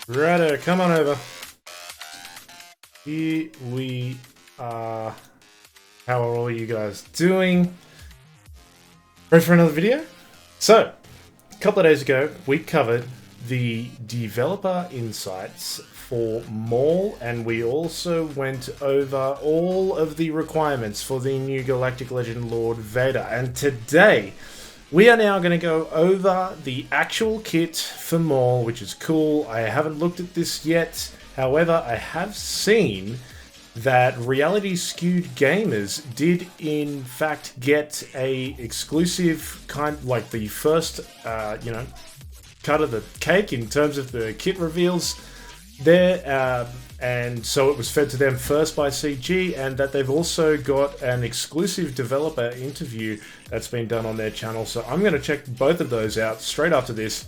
Righto, come on over. Here we are. How are all you guys doing? Ready for another video? So, a couple of days ago, we covered the developer insights for Maul, and we also went over all of the requirements for the new Galactic Legend Lord Vader. And today, we are now going to go over the actual kit for Maul, which is cool. I haven't looked at this yet. However, I have seen that Reality Skewed Gamers did in fact get a exclusive like the first, cut of the cake in terms of the kit reveals there, and so it was fed to them first by CG, and that they've also got an exclusive developer interview that's been done on their channel. So I'm going to check both of those out straight after this,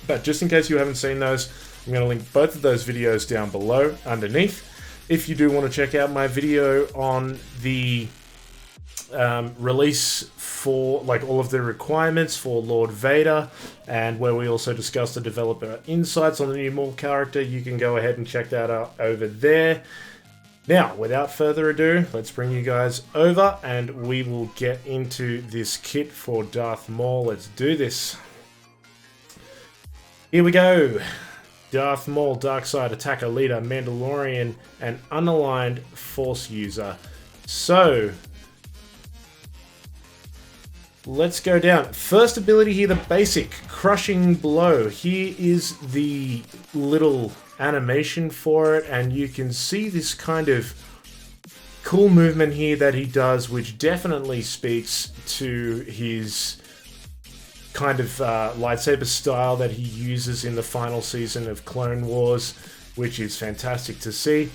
but just in case you haven't seen those, I'm going to link both of those videos down below underneath. If you do want to check out my video on the release for like all of the requirements for Lord Vader, and where we also discuss the developer insights on the new Maul character, you can go ahead and check that out over there. Now, without further ado, let's bring you guys over and we will get into this kit for Darth Maul. Let's do this. Here we go. Darth Maul, Darkside Attacker Leader, Mandalorian, and Unaligned Force User. So, let's go down. First ability here, the basic Crushing Blow. Here is the little animation for it, and you can see this kind of cool movement here that he does, which definitely speaks to his kind of lightsaber style that he uses in the final season of Clone Wars, which is fantastic to see.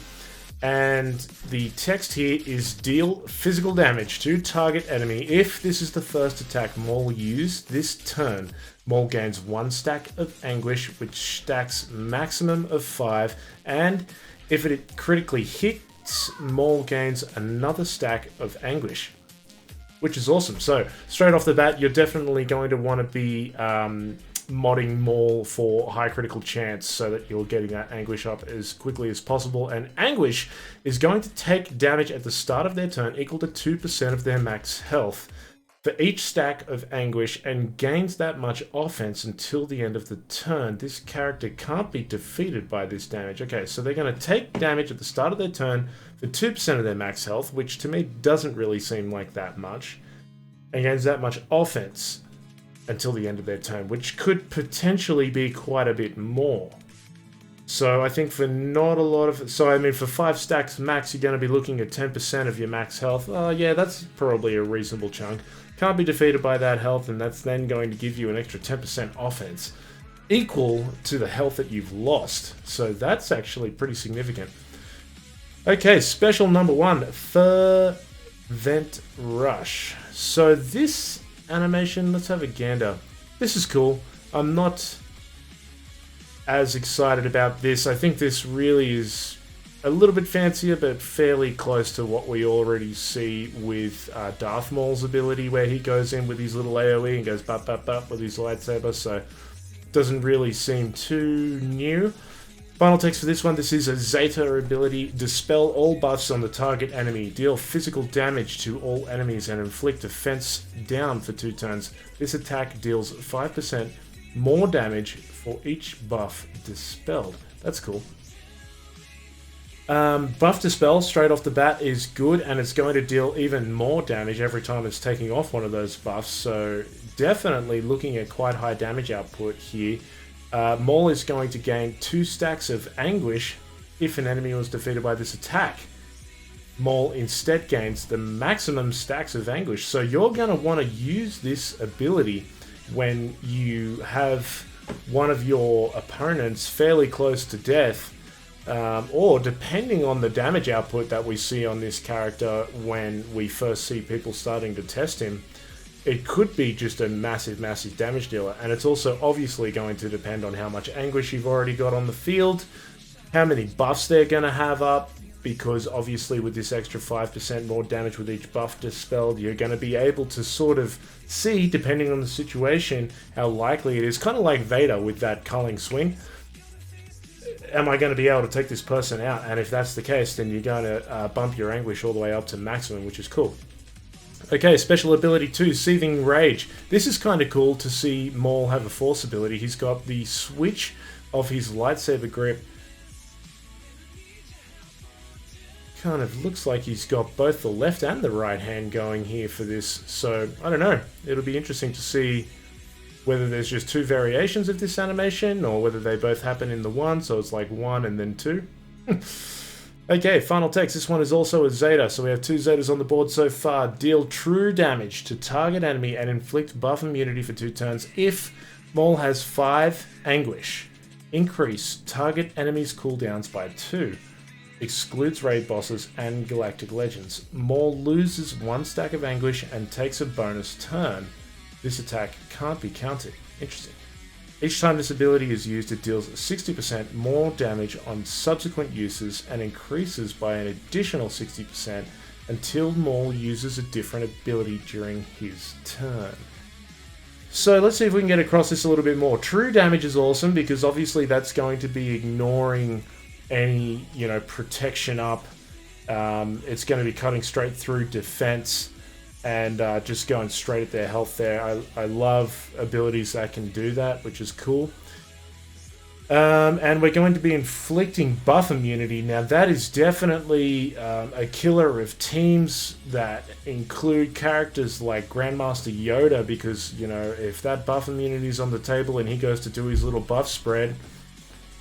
And the text here is deal physical damage to target enemy. If this is the first attack Maul used this turn, Maul gains 1 stack of anguish, which stacks maximum of 5, and if it critically hits, Maul gains another stack of anguish, which is awesome. So straight off the bat, you're definitely going to want to be modding Maul for high critical chance so that you're getting that anguish up as quickly as possible. And anguish is going to take damage at the start of their turn equal to 2% of their max health for each stack of anguish, and gains that much offense until the end of the turn. This character can't be defeated by this damage. Okay, so they're going to take damage at the start of their turn for 2% of their max health, which to me doesn't really seem like that much, and gains that much offense until the end of their turn, which could potentially be quite a bit more. So I think for not a lot of... So I mean, for 5 stacks max, you're going to be looking at 10% of your max health. Yeah, that's probably a reasonable chunk. Can't be defeated by that health, and that's then going to give you an extra 10% offense, equal to the health that you've lost. So that's actually pretty significant. Okay, special number 1, Fervent Rush. So this animation, let's have a gander. This is cool. I'm not as excited about this. I think this really is a little bit fancier, but fairly close to what we already see with Darth Maul's ability, where he goes in with his little AoE and goes bap bap bap with his lightsaber, so doesn't really seem too new. Final text for this one, this is a Zeta ability, dispel all buffs on the target enemy, deal physical damage to all enemies and inflict defense down for 2 turns. This attack deals 5% more damage for each buff dispelled. That's cool. Buff Dispel straight off the bat is good, and it's going to deal even more damage every time it's taking off one of those buffs, so definitely looking at quite high damage output here. Maul is going to gain 2 stacks of anguish if an enemy was defeated by this attack. Maul instead gains the maximum stacks of anguish, so you're going to want to use this ability when you have one of your opponents fairly close to death, or depending on the damage output that we see on this character when we first see people starting to test him, it could be just a massive, massive damage dealer. And it's also obviously going to depend on how much anguish you've already got on the field, how many buffs they're going to have up, because obviously with this extra 5% more damage with each buff dispelled, you're going to be able to sort of see, depending on the situation, how likely it is. Kind of like Vader with that culling swing. am I going to be able to take this person out? And if that's the case, then you're going to bump your anguish all the way up to maximum, which is cool. Okay, special ability 2, Seething Rage. This is kind of cool to see Maul have a force ability. He's got the switch of his lightsaber grip. Kind of looks like he's got both the left and the right hand going here for this. So, I don't know. It'll be interesting to see whether there's just 2 variations of this animation or whether they both happen in the one, so it's like 1 and then 2. Okay, final text. This one is also a Zeta, so we have 2 Zetas on the board so far. Deal true damage to target enemy and inflict buff immunity for 2 turns if Maul has 5 anguish. Increase target enemies cooldowns by 2. Excludes raid bosses and galactic legends. Maul loses 1 stack of anguish and takes a bonus turn. This attack can't be countered. Interesting. Each time this ability is used, it deals 60% more damage on subsequent uses and increases by an additional 60% until Maul uses a different ability during his turn. So let's see if we can get across this a little bit more. True damage is awesome because obviously that's going to be ignoring any, protection up. It's going to be cutting straight through defense and just going straight at their health there. I love abilities that can do that, which is cool. And we're going to be inflicting buff immunity. Now that is definitely a killer of teams that include characters like Grandmaster Yoda, because, if that buff immunity is on the table and he goes to do his little buff spread,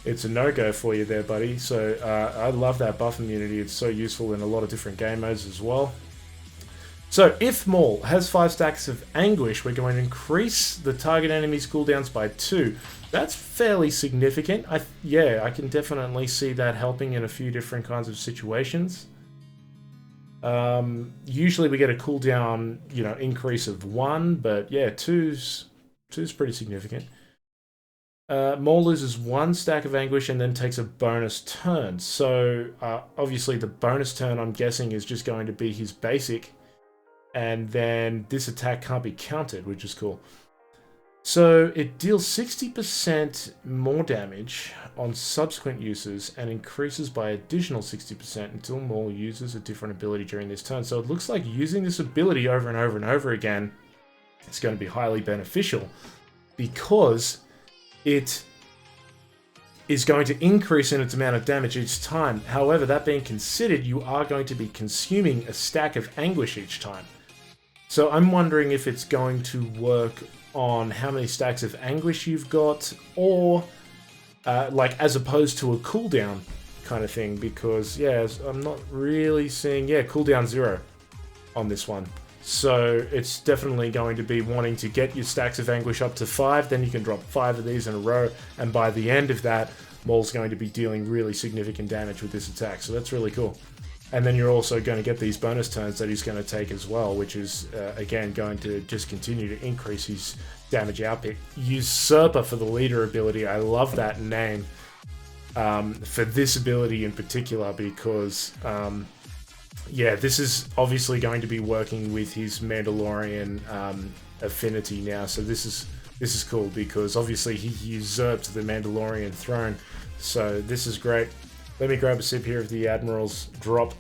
it's a no-go for you there, buddy. So I love that buff immunity. It's so useful in a lot of different game modes as well. So if Maul has 5 stacks of anguish, we're going to increase the target enemy's cooldowns by 2. That's fairly significant. I can definitely see that helping in a few different kinds of situations. Usually we get a cooldown, increase of 1, but yeah, 2's pretty significant. Maul loses 1 stack of anguish and then takes a bonus turn. So obviously the bonus turn, I'm guessing, is just going to be his basic. And then this attack can't be countered, which is cool. So it deals 60% more damage on subsequent uses and increases by additional 60% until Maul uses a different ability during this turn. So it looks like using this ability over and over and over again is going to be highly beneficial because it is going to increase in its amount of damage each time. However, that being considered, you are going to be consuming a stack of anguish each time. So I'm wondering if it's going to work on how many stacks of anguish you've got, or as opposed to a cooldown kind of thing, because I'm not really seeing cooldown 0 on this one. So it's definitely going to be wanting to get your stacks of anguish up to 5, then you can drop 5 of these in a row, and by the end of that, Maul's going to be dealing really significant damage with this attack, so that's really cool. And then you're also going to get these bonus turns that he's going to take as well, which is, again, going to just continue to increase his damage output. Usurper for the leader ability. I love that name for this ability in particular because, this is obviously going to be working with his Mandalorian affinity now. So this is cool because obviously he usurped the Mandalorian throne. So this is great. Let me grab a sip here of the Admiral's drop.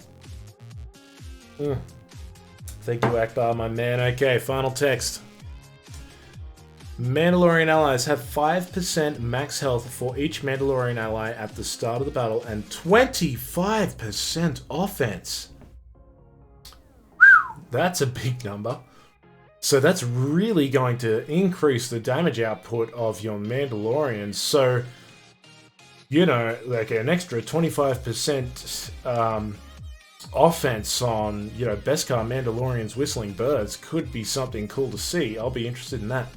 Thank you, Akbar, my man. Okay, final text. Mandalorian allies have 5% max health for each Mandalorian ally at the start of the battle and 25% offense. That's a big number. So that's really going to increase the damage output of your Mandalorians. So, like an extra 25% offense on, Beskar Mandalorian's Whistling Birds could be something cool to see. I'll be interested in that.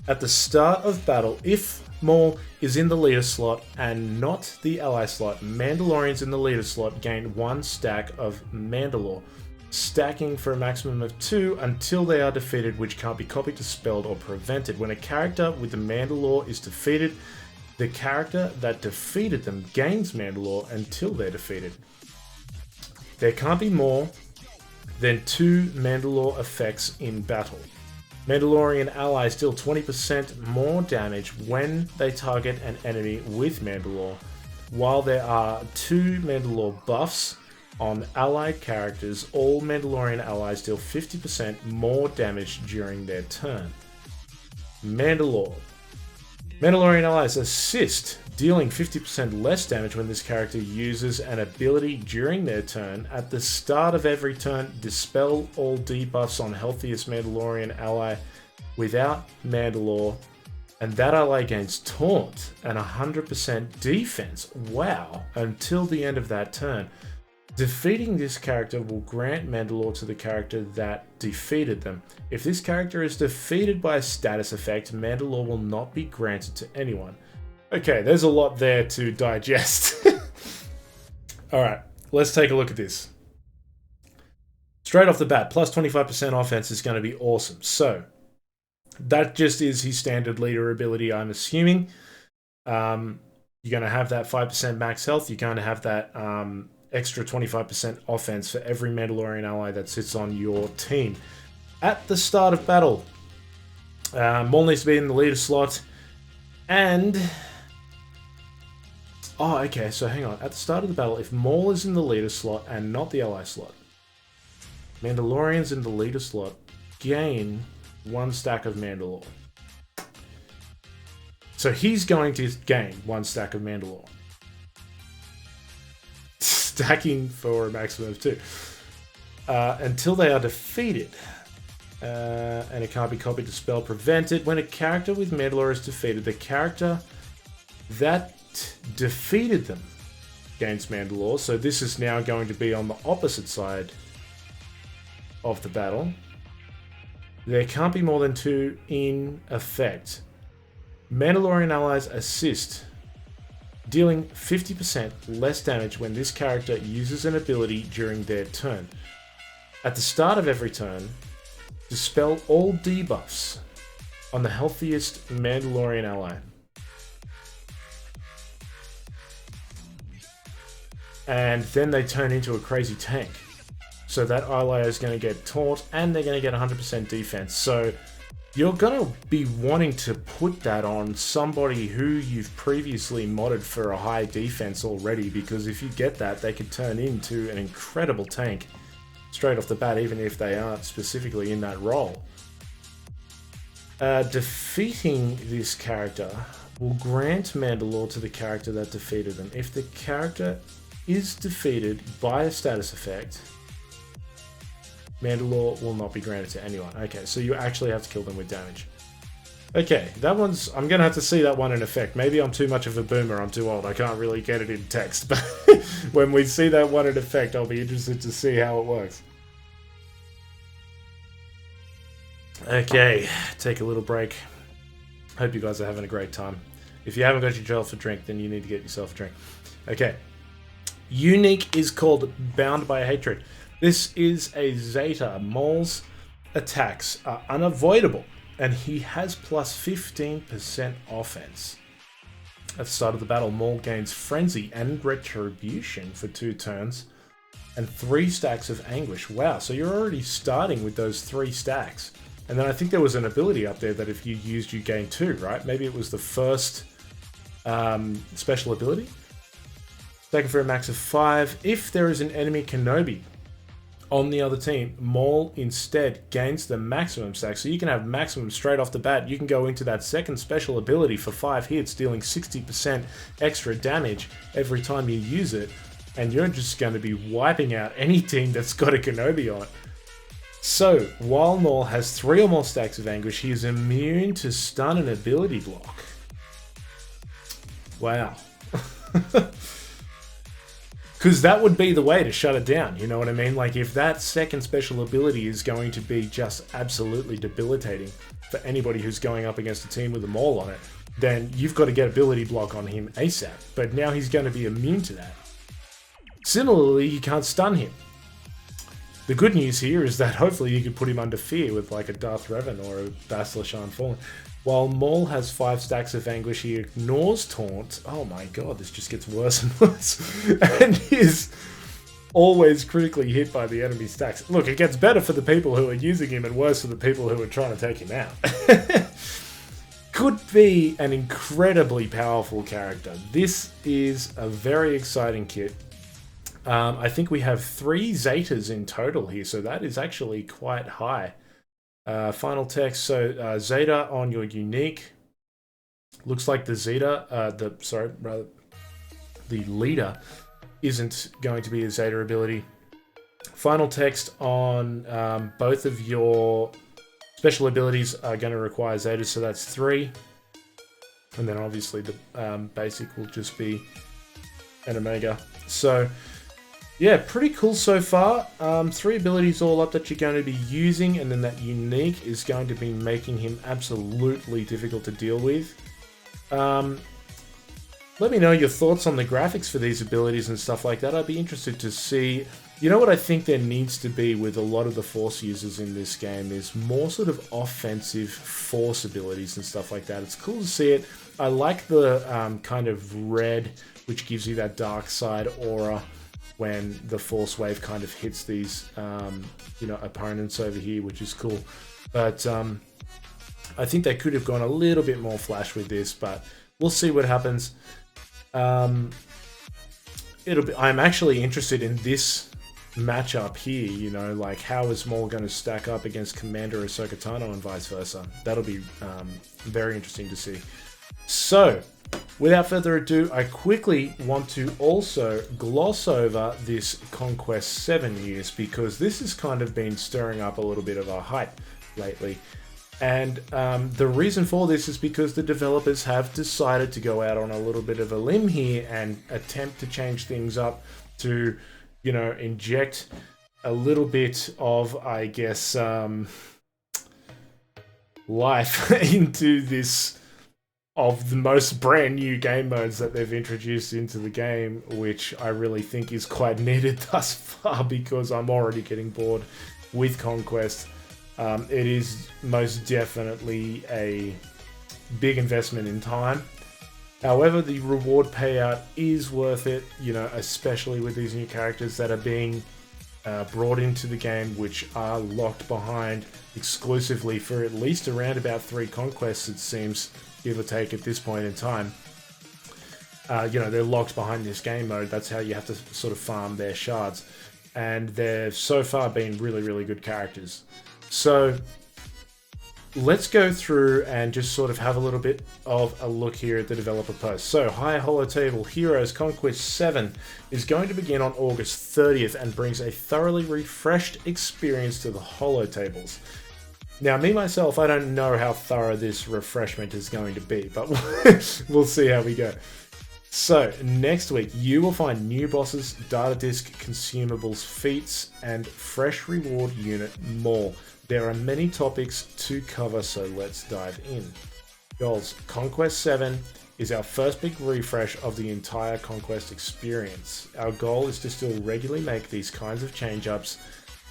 At the start of battle, if Maul is in the leader slot and not the ally slot, Mandalorians in the leader slot gain 1 stack of Mandalore, stacking for a maximum of 2 until they are defeated, which can't be copied, dispelled, or prevented. When a character with the Mandalore is defeated, the character that defeated them gains Mandalore until they're defeated. There can't be more than 2 Mandalore effects in battle. Mandalorian allies deal 20% more damage when they target an enemy with Mandalore. while there are 2 Mandalore buffs on allied characters, all Mandalorian allies deal 50% more damage during their turn. Mandalorian allies assist, dealing 50% less damage when this character uses an ability during their turn. At the start of every turn, dispel all debuffs on healthiest Mandalorian ally without Mandalore, and that ally gains taunt and 100% defense. Wow, until the end of that turn. Defeating this character will grant Mandalore to the character that defeated them. If this character is defeated by a status effect, Mandalore will not be granted to anyone. Okay, there's a lot there to digest. Alright, let's take a look at this. Straight off the bat, plus 25% offense is going to be awesome. So, that just is his standard leader ability, I'm assuming. You're going to have that 5% max health. You're going to have that extra 25% offense for every Mandalorian ally that sits on your team. At the start of battle, Maul needs to be in the leader slot. And... oh, okay, so hang on. At the start of the battle, if Maul is in the leader slot and not the ally slot, Mandalorians in the leader slot gain 1 stack of Mandalore. So he's going to gain 1 stack of Mandalore. Stacking for a maximum of 2. Until they are defeated. And it can't be copied, dispelled, prevented. When a character with Mandalore is defeated, the character that defeated them gains Mandalore. So this is now going to be on the opposite side of the battle. There can't be more than 2 in effect. Mandalorian allies assist, dealing 50% less damage when this character uses an ability during their turn. At the start of every turn, dispel all debuffs on the healthiest Mandalorian ally. And then they turn into a crazy tank. So that ally is going to get taunt and they're going to get 100% defense. So you're going to be wanting to put that on somebody who you've previously modded for a high defense already, because if you get that, they could turn into an incredible tank straight off the bat, even if they aren't specifically in that role. Defeating this character will grant Mandalore to the character that defeated them. If the character is defeated by a status effect, Mandalore will not be granted to anyone. Okay, so you actually have to kill them with damage. Okay, that one's... I'm going to have to see that one in effect. Maybe I'm too much of a boomer, I'm too old, I can't really get it in text. But when we see that one in effect, I'll be interested to see how it works. Okay, take a little break. Hope you guys are having a great time. If you haven't got yourself a drink, then you need to get yourself a drink. Okay. Unique is called Bound by Hatred. This is a Zeta. Maul's attacks are unavoidable, and he has plus 15% offense. At the start of the battle, Maul gains Frenzy and Retribution for 2 turns, and 3 stacks of Anguish. Wow, so you're already starting with those 3 stacks. And then I think there was an ability up there that if you used, you gain 2, right? Maybe it was the first special ability. Taken for a max of 5. If there is an enemy Kenobi on the other team, Maul instead gains the maximum stack. So you can have maximum straight off the bat. You can go into that second special ability for 5 hits, dealing 60% extra damage every time you use it. And you're just going to be wiping out any team that's got a Kenobi on it. So, while Maul has 3 or more stacks of Anguish, he is immune to stun and ability block. Wow. Because that would be the way to shut it down, you know what I mean? Like, if that second special ability is going to be just absolutely debilitating for anybody who's going up against a team with a Maul on it, then you've got to get ability block on him ASAP. But now he's going to be immune to that. Similarly, you can't stun him. The good news here is that hopefully you could put him under fear with like a Darth Revan or a Bastila Fallen. While Maul has 5 stacks of Anguish, he ignores Taunt. Oh my god, this just gets worse and worse. And is always critically hit by the enemy stacks. Look, it gets better for the people who are using him and worse for the people who are trying to take him out. could be an incredibly powerful character. This is a very exciting kit. I think we have 3 Zetas in total here, so that is actually quite high. Final text, so Zeta on your unique. Looks like the the leader isn't going to be a Zeta ability. Final text on both of your special abilities are going to require Zetas, so that's 3. And then obviously the basic will just be an Omega. So yeah, pretty cool so far. 3 abilities all up that you're going to be using, and then that unique is going to be making him absolutely difficult to deal with. Let me know your thoughts on the graphics for these abilities and stuff like that. I'd be interested to see. You know what I think there needs to be with a lot of the Force users in this game is more sort of offensive Force abilities and stuff like that. It's cool to see it. I like the kind of red, which gives you that dark side aura when the Force wave kind of hits these, opponents over here, which is cool. But I think they could have gone a little bit more flash with this, but we'll see what happens. I'm actually interested in this matchup here, you know, like how is Maul going to stack up against Commander Ahsoka Tano and vice versa. That'll be very interesting to see. So, without further ado, I quickly want to also gloss over this Conquest 7 news, because this has kind of been stirring up a little bit of a hype lately. And the reason for this is because the developers have decided to go out on a little bit of a limb here and attempt to change things up to, you know, inject a little bit of, I guess, life into this, of the most brand new game modes that they've introduced into the game, which I really think is quite needed thus far, because I'm already getting bored with Conquest. It is most definitely a big investment in time. However, the reward payout is worth it, you know, especially with these new characters that are being brought into the game, which are locked behind exclusively for at least around about 3 conquests, it seems, give or take at this point in time. They're locked behind this game mode. That's how you have to sort of farm their shards. And they've so far been really, really good characters. So let's go through and just sort of have a little bit of a look here at the developer post. So, Hi Holotable Heroes Conquest 7 is going to begin on August 30th and brings a thoroughly refreshed experience to the Holotables. Now, me, myself, I don't know how thorough this refreshment is going to be, but we'll see how we go. So, next week, you will find new bosses, data disk, consumables, feats, and fresh reward unit Maul. There are many topics to cover, so let's dive in. Goals. Conquest 7 is our first big refresh of the entire Conquest experience. Our goal is to still regularly make these kinds of change-ups,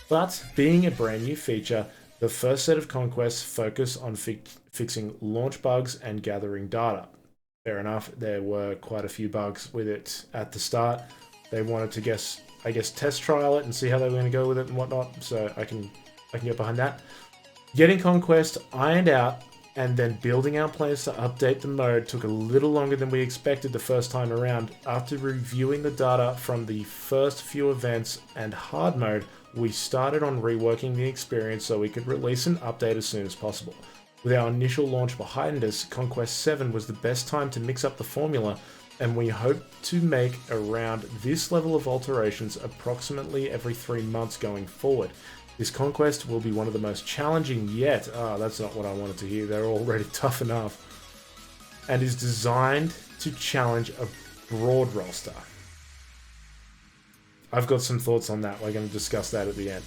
but being a brand new feature, the first set of conquests focus on fixing launch bugs and gathering data. Fair enough, there were quite a few bugs with it at the start. They wanted to test trial it and see how they were going to go with it and whatnot, so I can get behind that. Getting Conquest ironed out and then building our plans to update the mode took a little longer than we expected the first time around. After reviewing the data from the first few events and hard mode, we started on reworking the experience so we could release an update as soon as possible. With our initial launch behind us, Conquest 7 was the best time to mix up the formula, and we hope to make around this level of alterations approximately every 3 months going forward. This conquest will be one of the most challenging yet. That's not what I wanted to hear. They're already tough enough. And is designed to challenge a broad roster. I've got some thoughts on that. We're going to discuss that at the end.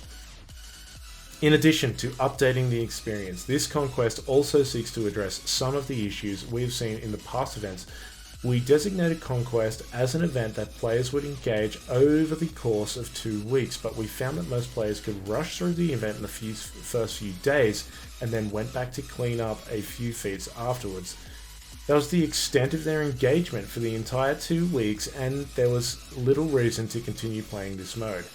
In addition to updating the experience, this conquest also seeks to address some of the issues we've seen in the past events. We designated Conquest as an event that players would engage over the course of 2 weeks, but we found that most players could rush through the event in the first few days and then went back to clean up a few feats afterwards. That was the extent of their engagement for the entire 2 weeks, and there was little reason to continue playing this mode.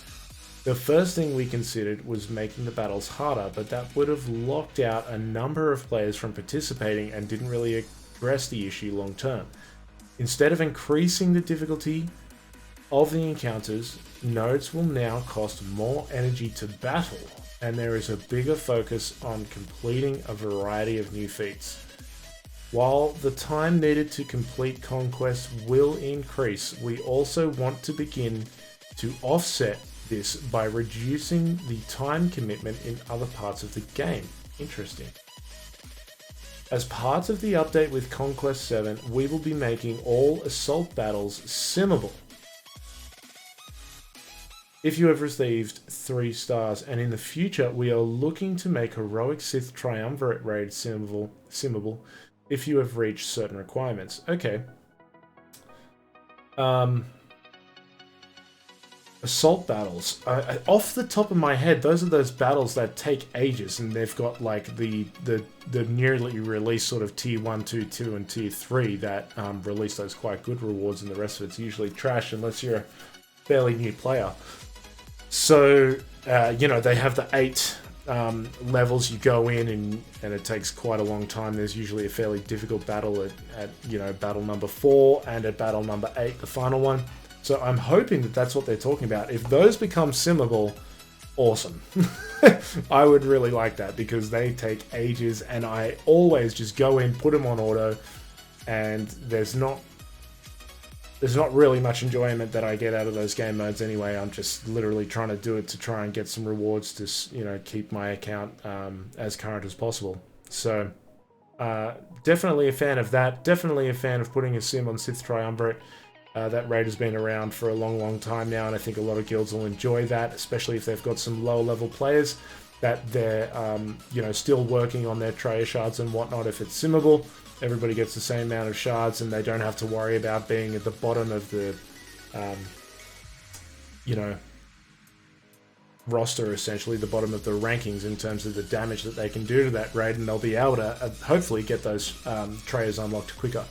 The first thing we considered was making the battles harder, but that would have locked out a number of players from participating and didn't really address the issue long term. Instead of increasing the difficulty of the encounters, nodes will now cost more energy to battle, and there is a bigger focus on completing a variety of new feats. While the time needed to complete Conquest will increase, we also want to begin to offset this by reducing the time commitment in other parts of the game. Interesting. As part of the update with Conquest 7, we will be making all assault battles simmable. If you have received 3 stars, and in the future we are looking to make Heroic Sith Triumvirate raid simmable if you have reached certain requirements. Okay. Assault battles. Off the top of my head, those are those battles that take ages, and they've got like the nearly released sort of tier 1, 2, 2, and tier 3 that release those quite good rewards, and the rest of it's usually trash unless you're a fairly new player. So, you know, they have the 8 levels you go in, and it takes quite a long time. There's usually a fairly difficult battle at you know, battle number 4 and at battle number 8, the final one. So I'm hoping that that's what they're talking about. If those become simmable, awesome. I would really like that, because they take ages, and I always just go in, put them on auto, and there's not really much enjoyment that I get out of those game modes anyway. I'm just literally trying to do it to try and get some rewards to, you know, keep my account as current as possible. So definitely a fan of that. Definitely a fan of putting a sim on Sith Triumvirate. That raid has been around for a long time now, and I think a lot of guilds will enjoy that, especially if they've got some lower level players that they're you know, still working on their treasure shards and whatnot. If it's simmable, everybody gets the same amount of shards, and they don't have to worry about being at the bottom of the you know, roster, essentially the bottom of the rankings in terms of the damage that they can do to that raid, and they'll be able to hopefully get those trays unlocked quicker.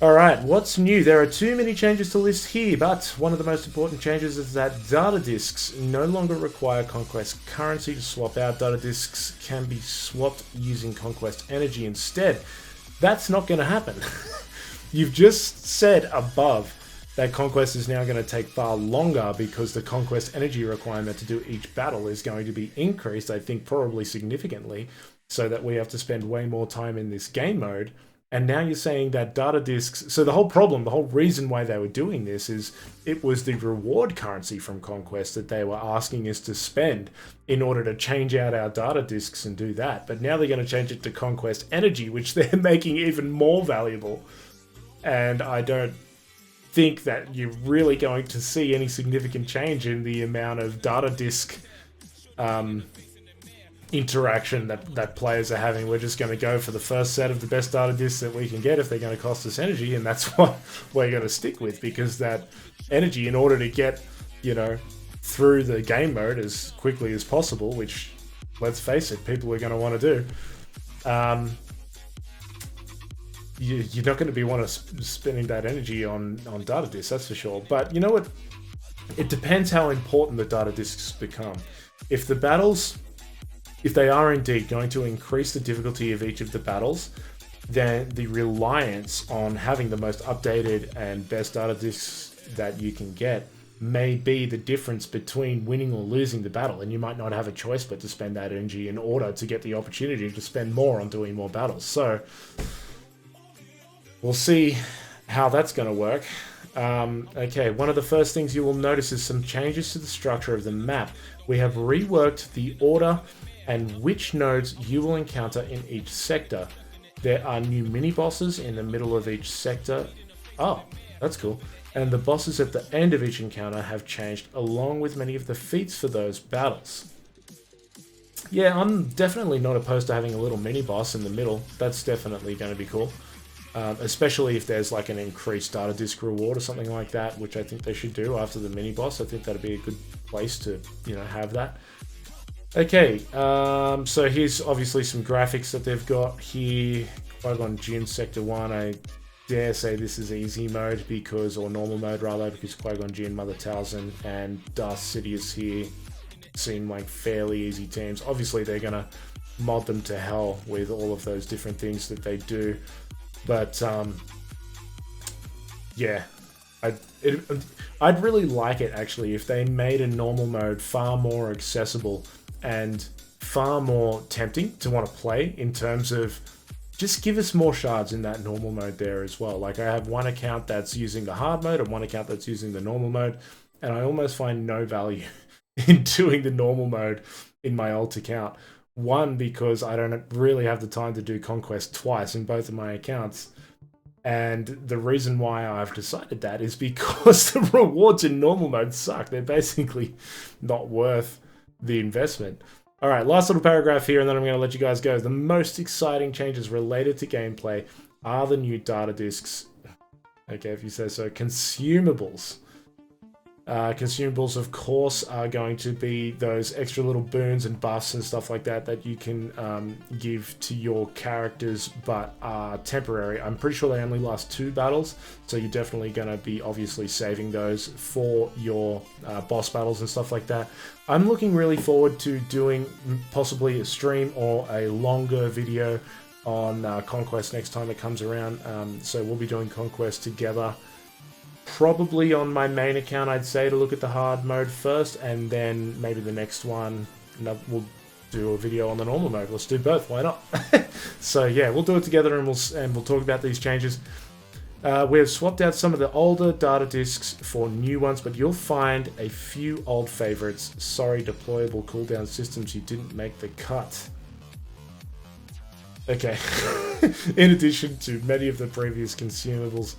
Alright, what's new? There are too many changes to list here, but one of the most important changes is that data disks no longer require Conquest currency to swap out. Data disks can be swapped using Conquest energy instead. That's not going to happen. You've just said above that Conquest is now going to take far longer because the Conquest energy requirement to do each battle is going to be increased, I think probably significantly, so that we have to spend way more time in this game mode. And now you're saying that data disks... So the whole problem, the whole reason why they were doing this is it was the reward currency from Conquest that they were asking us to spend in order to change out our data disks and do that. But now they're going to change it to Conquest energy, which they're making even more valuable. And I don't think that you're really going to see any significant change in the amount of data disk interaction that players are having. We're just going to go for the first set of the best data disks that we can get if they're going to cost us energy, and that's what we're going to stick with, because that energy, in order to get, you know, through the game mode as quickly as possible, which, let's face it, people are going to want to do, you're not going to be spending that energy on data disks, that's for sure. But you know what? It depends how important the data disks become. If the battles... If they are indeed going to increase the difficulty of each of the battles, then the reliance on having the most updated and best data disks that you can get may be the difference between winning or losing the battle, and you might not have a choice but to spend that energy in order to get the opportunity to spend more on doing more battles. So we'll see how that's going to work. Okay, one of the first things you will notice is some changes to the structure of the map. We have reworked the order and which nodes you will encounter in each sector. There are new mini-bosses in the middle of each sector. Oh, that's cool. And the bosses at the end of each encounter have changed, along with many of the feats for those battles. Yeah, I'm definitely not opposed to having a little mini-boss in the middle. That's definitely going to be cool. Especially if there's like an increased data disk reward or something like that, which I think they should do after the mini-boss. I think that'd be a good place to, you know, have that. Okay, so here's obviously some graphics that they've got here. Qui-Gon Jinn Sector 1, I dare say this is easy mode because, or normal mode rather, because Qui-Gon Jinn, Mother Talzin, and Darth Sidious here seem like fairly easy teams. Obviously, they're gonna mod them to hell with all of those different things that they do, but yeah, I'd really like it actually if they made a normal mode far more accessible and far more tempting to want to play, in terms of just give us more shards in that normal mode there as well. Like, I have one account that's using the hard mode and one account that's using the normal mode, and I almost find no value in doing the normal mode in my alt account. One, because I don't really have the time to do Conquest twice in both of my accounts. And the reason why I've decided that is because the rewards in normal mode suck. They're basically not worth the investment. All right, last little paragraph here, and then I'm going to let you guys go. The most exciting changes related to gameplay are the new data discs. Okay, if you say so. Consumables. Consumables, of course, are going to be those extra little boons and buffs and stuff like that that you can give to your characters, but are temporary. I'm pretty sure they only last 2 battles, so you're definitely going to be obviously saving those for your boss battles and stuff like that. I'm looking really forward to doing possibly a stream or a longer video on Conquest next time it comes around. So we'll be doing Conquest together. Probably on my main account, I'd say, to look at the hard mode first, and then maybe the next one we'll do a video on the normal mode. Let's do both. Why not? So yeah, we'll do it together, and we'll talk about these changes. We have swapped out some of the older data discs for new ones, but you'll find a few old favorites. Sorry, deployable cooldown systems, you didn't make the cut. Okay. In addition to many of the previous consumables,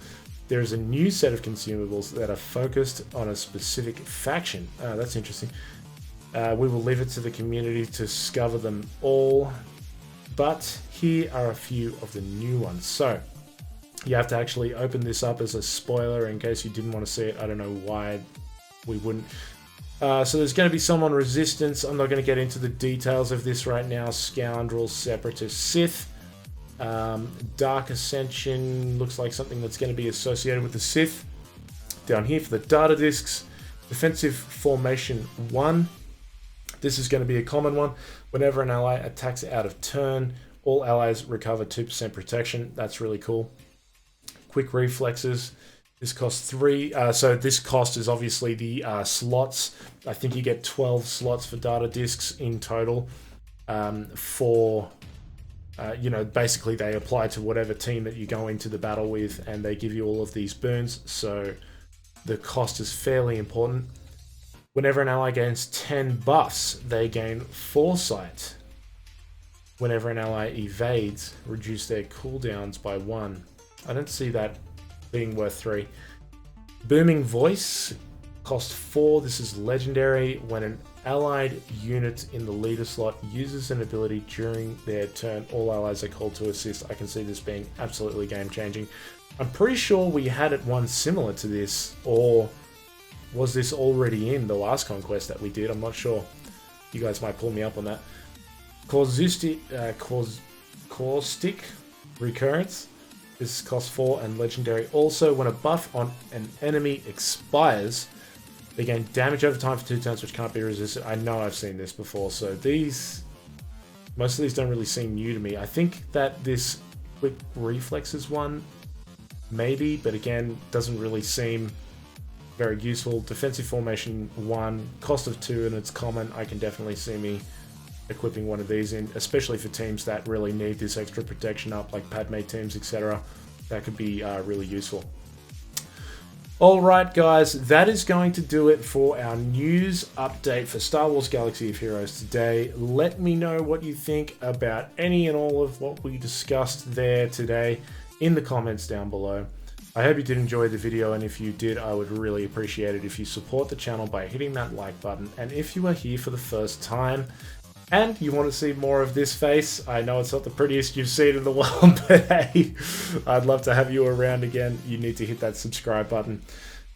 there is a new set of consumables that are focused on a specific faction. That's interesting. We will leave it to the community to discover them all, but here are a few of the new ones. So you have to actually open this up as a spoiler in case you didn't want to see it. I don't know why we wouldn't. So there's going to be some on Resistance. I'm not going to get into the details of this right now. Scoundrels, Separatists, Sith. Dark Ascension looks like something that's going to be associated with the Sith. Down here for the data discs, Defensive Formation 1. This is going to be a common one. Whenever an ally attacks out of turn, all allies recover 2% protection. That's really cool. Quick Reflexes. This costs 3. So this cost is obviously the slots. I think you get 12 slots for data discs in total basically they apply to whatever team that you go into the battle with, and they give you all of these boons, so the cost is fairly important. Whenever an ally gains 10 buffs, they gain Foresight. Whenever an ally evades, reduce their cooldowns by 1. I don't see that being worth 3. Booming Voice, cost 4. This is legendary. When an allied unit in the leader slot uses an ability during their turn, all allies are called to assist. I can see this being absolutely game-changing. I'm pretty sure we had one similar to this, or was this already in the last Conquest that we did? I'm not sure. You guys might pull me up on that. Caustic Recurrence. This costs 4 and legendary. Also, when a buff on an enemy expires, they gain damage over time for 2 turns, which can't be resisted. I know I've seen this before, so most of these don't really seem new to me. I think that this Quick Reflexes one, maybe, but again, doesn't really seem very useful. Defensive Formation 1, cost of 2, and it's common. I can definitely see me equipping one of these in, especially for teams that really need this extra protection up, like Padme teams, etc. That could be really useful. Alright guys, that is going to do it for our news update for Star Wars Galaxy of Heroes today. Let me know what you think about any and all of what we discussed there today in the comments down below. I hope you did enjoy the video, and if you did, I would really appreciate it if you support the channel by hitting that like button. And if you are here for the first time, and you want to see more of this face, I know it's not the prettiest you've seen in the world, but hey, I'd love to have you around again. You need to hit that subscribe button.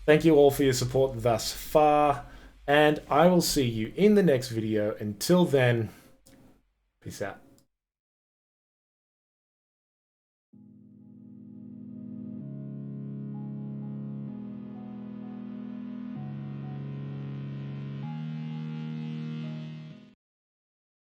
Thank you all for your support thus far, and I will see you in the next video. Until then, peace out.